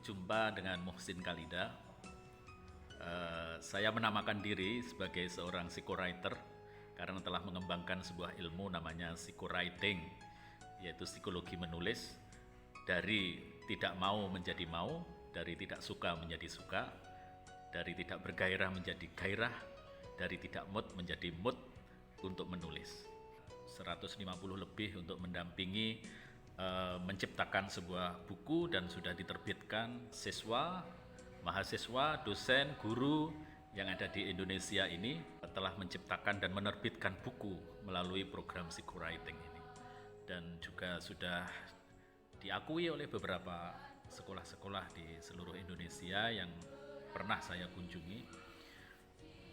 Jumpa dengan Muhsin Khalida. Saya menamakan diri sebagai seorang psychowriter karena telah mengembangkan sebuah ilmu namanya psychowriting, yaitu psikologi menulis. Dari tidak mau menjadi mau, dari tidak suka menjadi suka, dari tidak bergairah menjadi gairah, dari tidak mood menjadi mood untuk menulis. 150 lebih untuk mendampingi menciptakan sebuah buku dan sudah diterbitkan. Siswa, mahasiswa, dosen, guru yang ada di Indonesia ini telah menciptakan dan menerbitkan buku melalui program psychowriting ini, dan juga sudah diakui oleh beberapa sekolah-sekolah di seluruh Indonesia yang pernah saya kunjungi.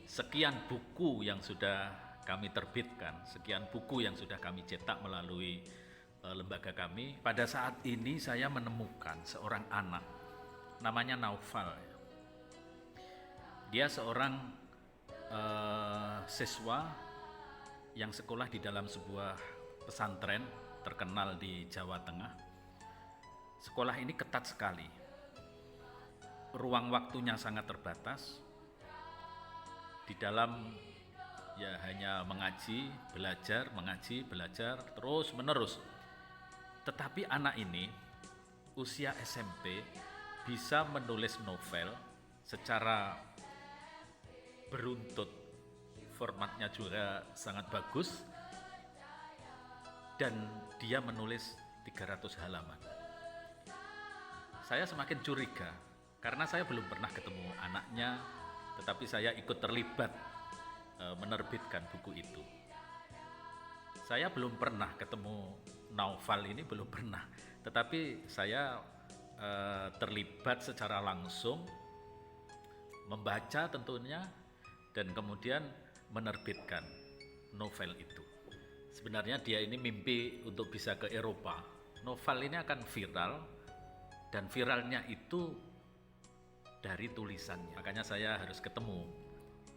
Sekian buku yang sudah kami terbitkan, sekian buku yang sudah kami cetak melalui lembaga kami. Pada saat ini saya menemukan seorang anak namanya Naufal. Dia seorang siswa yang sekolah di dalam sebuah pesantren terkenal di Jawa Tengah. Sekolah ini ketat sekali, ruang waktunya sangat terbatas. Di dalam ya hanya mengaji, belajar terus menerus. Tetapi anak ini usia SMP bisa menulis novel secara beruntut, formatnya juga sangat bagus, dan dia menulis 300 halaman. Saya semakin curiga karena saya belum pernah ketemu anaknya, tetapi saya ikut terlibat menerbitkan buku itu. Saya belum pernah ketemu Naufal ini, belum pernah, tetapi saya terlibat secara langsung, membaca tentunya, dan kemudian menerbitkan novel itu. Sebenarnya dia ini mimpi untuk bisa ke Eropa. Novel ini akan viral, dan viralnya itu dari tulisannya. Makanya saya harus ketemu.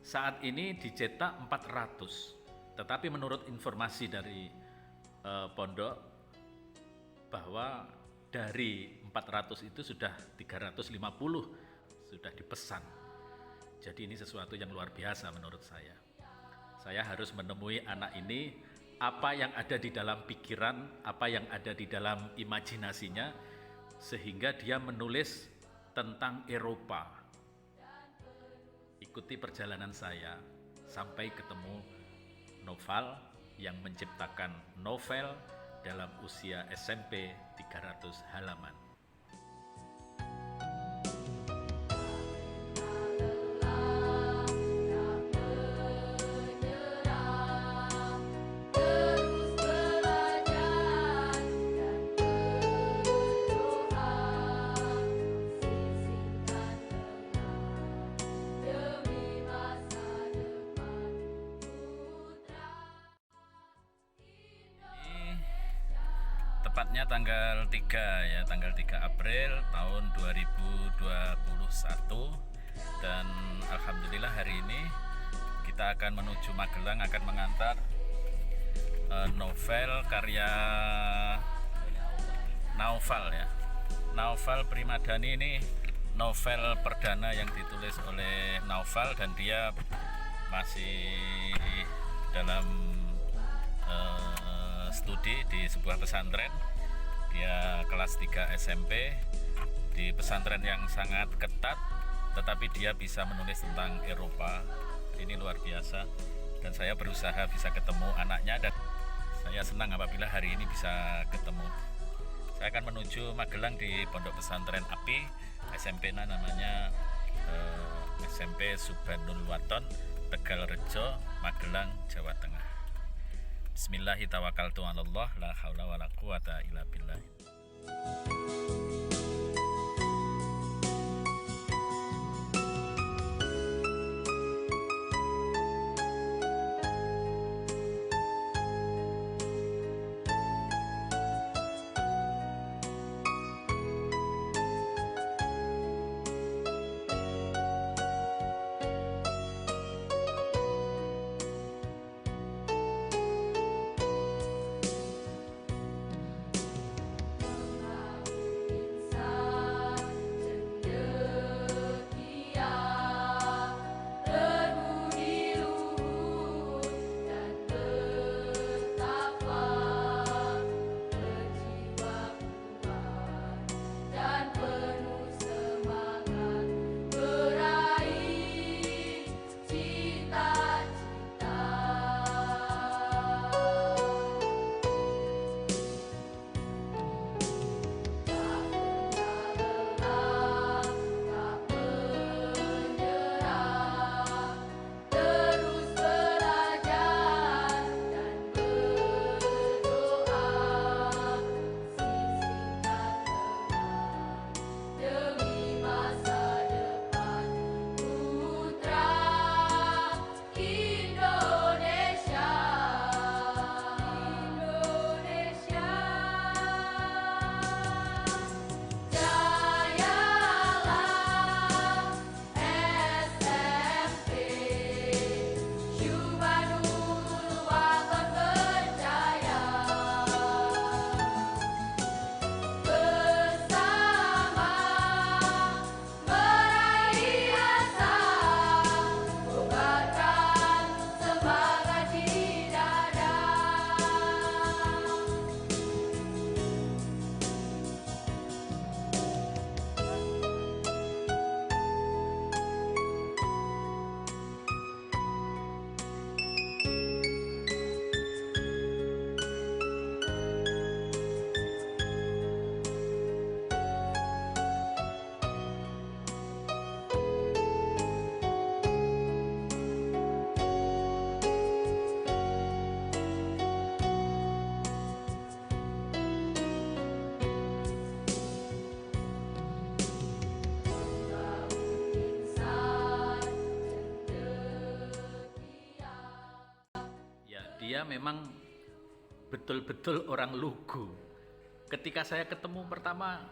Saat ini dicetak 400, tetapi menurut informasi dari pondok bahwa dari 400 itu sudah 350 sudah dipesan. Jadi ini sesuatu yang luar biasa menurut saya. Saya harus menemui anak ini, apa yang ada di dalam pikiran, apa yang ada di dalam imajinasinya, sehingga dia menulis tentang Eropa. Ikuti perjalanan saya sampai ketemu Naufal yang menciptakan novel dalam usia SMP 300 halaman. Tepatnya tanggal 3 April tahun 2021, dan alhamdulillah hari ini kita akan menuju Magelang, akan mengantar novel karya Naufal ya. Naufal Primadani ini novel perdana yang ditulis oleh Naufal, dan dia masih dalam studi di sebuah pesantren. Dia kelas 3 SMP di pesantren yang sangat ketat, tetapi dia bisa menulis tentang Eropa. Ini luar biasa, dan saya berusaha bisa ketemu anaknya, dan saya senang apabila hari ini bisa ketemu. Saya akan menuju Magelang di Pondok Pesantren API, SMP-nya namanya SMP Subhanul Waton, Tegalrejo, Magelang, Jawa Tengah. Bismillahirrahmanirrahim. La haula wala quwata illa billah. Dia memang betul-betul orang lugu. Ketika saya ketemu pertama,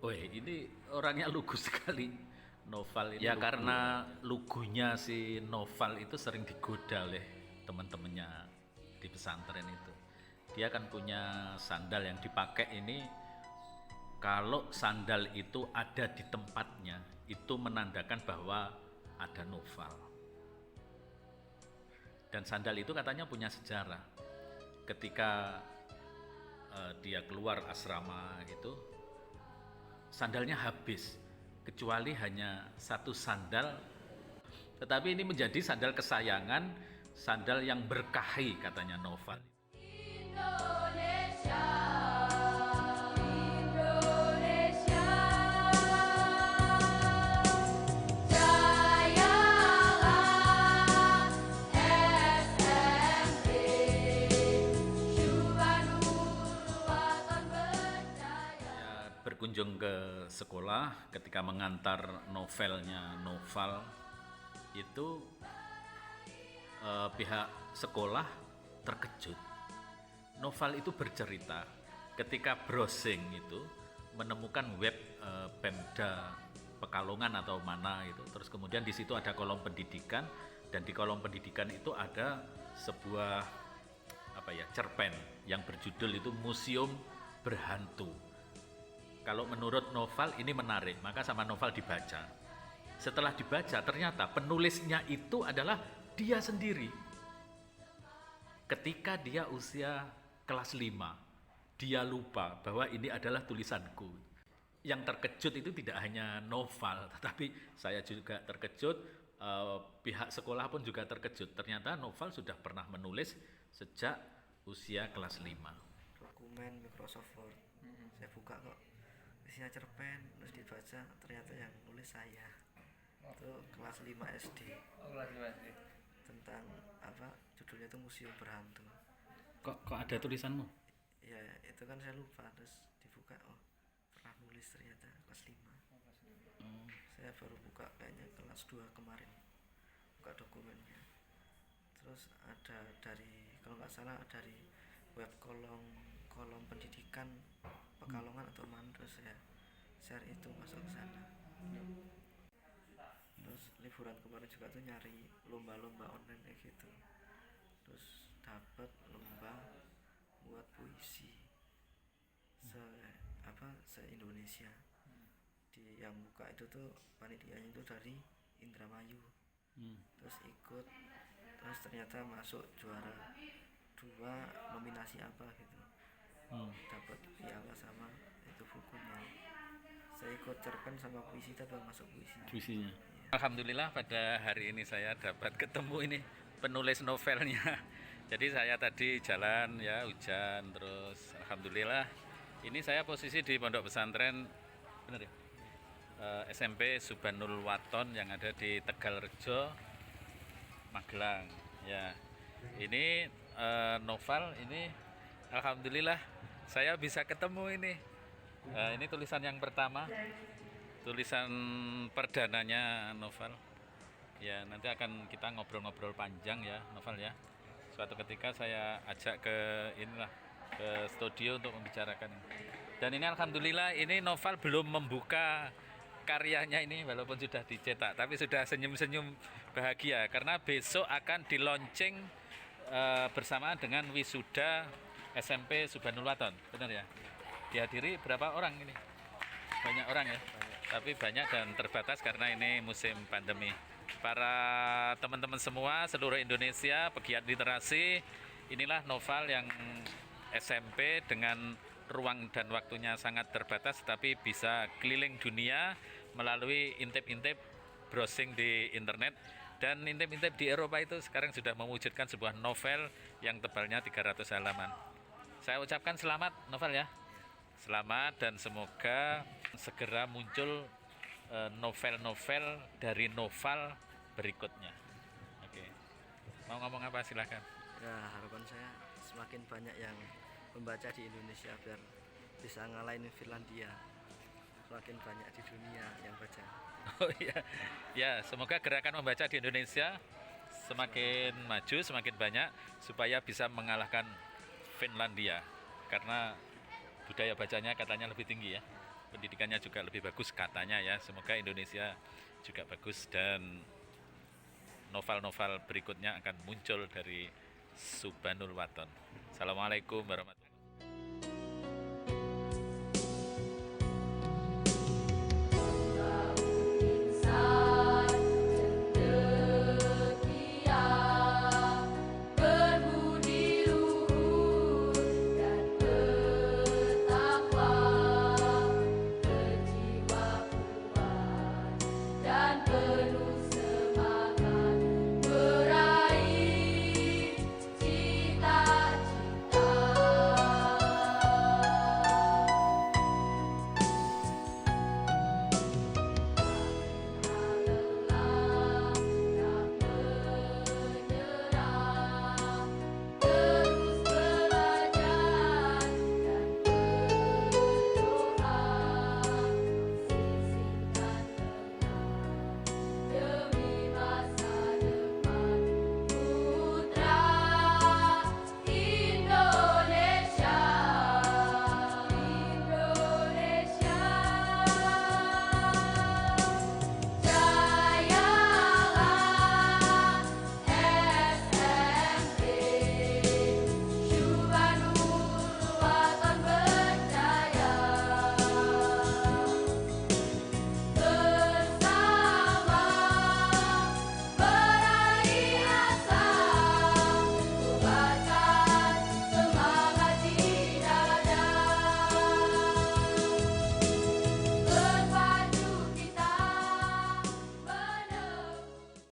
weh ini orangnya lugu sekali. Noval ini ya lugu. Karena lugunya si Noval itu sering digoda oleh teman-temannya di pesantren itu. Dia kan punya sandal yang dipakai ini, kalau sandal itu ada di tempatnya itu menandakan bahwa ada Noval. Dan sandal itu katanya punya sejarah. Ketika dia keluar asrama gitu, sandalnya habis, kecuali hanya satu sandal, tetapi ini menjadi sandal kesayangan, sandal yang berkahi katanya Noval. Indonesia, Indonesia, jayalah SMP, berkunjung ke sekolah ketika mengantar novelnya Noval itu pihak sekolah terkejut. Noval itu bercerita ketika browsing itu menemukan web Pemda Pekalongan atau mana itu, terus kemudian di situ ada kolom pendidikan, dan di kolom pendidikan itu ada sebuah cerpen yang berjudul itu Museum Berhantu. Kalau menurut Noval ini menarik, maka sama Noval dibaca. Setelah dibaca ternyata penulisnya itu adalah dia sendiri. Ketika dia usia kelas 5, dia lupa bahwa ini adalah tulisanku. Yang terkejut itu tidak hanya Noval, tetapi saya juga terkejut, pihak sekolah pun juga terkejut. Ternyata Noval sudah pernah menulis sejak usia kelas 5. Dokumen Microsoft Word, saya buka kok isinya cerpen, terus dibaca ternyata yang nulis saya. Itu kelas 5 SD. Kelas 5 SD. Tentang judulnya itu Museum Berhantu. Kok ada tulisanmu? Ya itu kan saya lupa, terus dibuka, oh pernah nulis ternyata kelas 5. Saya baru buka kayaknya kelas 2 kemarin, buka dokumennya. Terus ada dari, kalau nggak salah dari web kolom pendidikan Pekalongan atau mana, terus saya share itu masuk ke sana. Terus liburan kemarin juga tuh nyari lomba-lomba online kayak gitu, terus dapat lomba buat puisi se-Indonesia. Di yang buka itu tuh panitianya itu dari Indramayu. Terus ikut, terus ternyata masuk juara 2 nominasi apa gitu. Dapat piala sama itu bukunya. Saya ikut cerpen sama puisi, tapi masuk puisinya. Ya. Alhamdulillah pada hari ini saya dapat ketemu ini penulis novelnya. Jadi saya tadi jalan ya, hujan, terus alhamdulillah ini saya posisi di pondok pesantren benar ya? SMP Subhanul Waton yang ada di Tegalrejo, Magelang. Ya, ini Noval ini alhamdulillah saya bisa ketemu ini. Ini tulisan yang pertama, tulisan perdananya Noval. Ya, nanti akan kita ngobrol-ngobrol panjang ya Noval ya. Suatu ketika saya ajak ke studio untuk membicarakan. Dan ini alhamdulillah ini Noval belum membuka karyanya ini walaupun sudah dicetak, tapi sudah senyum-senyum bahagia karena besok akan di launching bersamaan dengan wisuda SMP Subhanul Waton, benar ya? Dihadiri berapa orang ini? Banyak orang ya? Tapi banyak dan terbatas karena ini musim pandemi. Para teman-teman semua seluruh Indonesia pegiat literasi, inilah Noval yang SMP dengan ruang dan waktunya sangat terbatas, tapi bisa keliling dunia melalui intip-intip browsing di internet. Dan intip-intip di Eropa itu sekarang sudah mewujudkan sebuah novel yang tebalnya 300 halaman. Saya ucapkan selamat Novel ya. Selamat dan semoga segera muncul novel-novel dari Noval berikutnya. Oke. Mau ngomong apa silahkan. Ya, harapan saya semakin banyak yang membaca di Indonesia biar bisa ngalahin Finlandia. Semakin banyak di dunia yang baca. Oh iya. Ya, semoga gerakan membaca di Indonesia semakin maju, semakin banyak supaya bisa mengalahkan Finlandia karena budaya bacanya katanya lebih tinggi ya. Pendidikannya juga lebih bagus katanya ya. Semoga Indonesia juga bagus dan novel-novel berikutnya akan muncul dari Subhanul Waton. Assalamualaikum warahmatullahi wabarakatuh.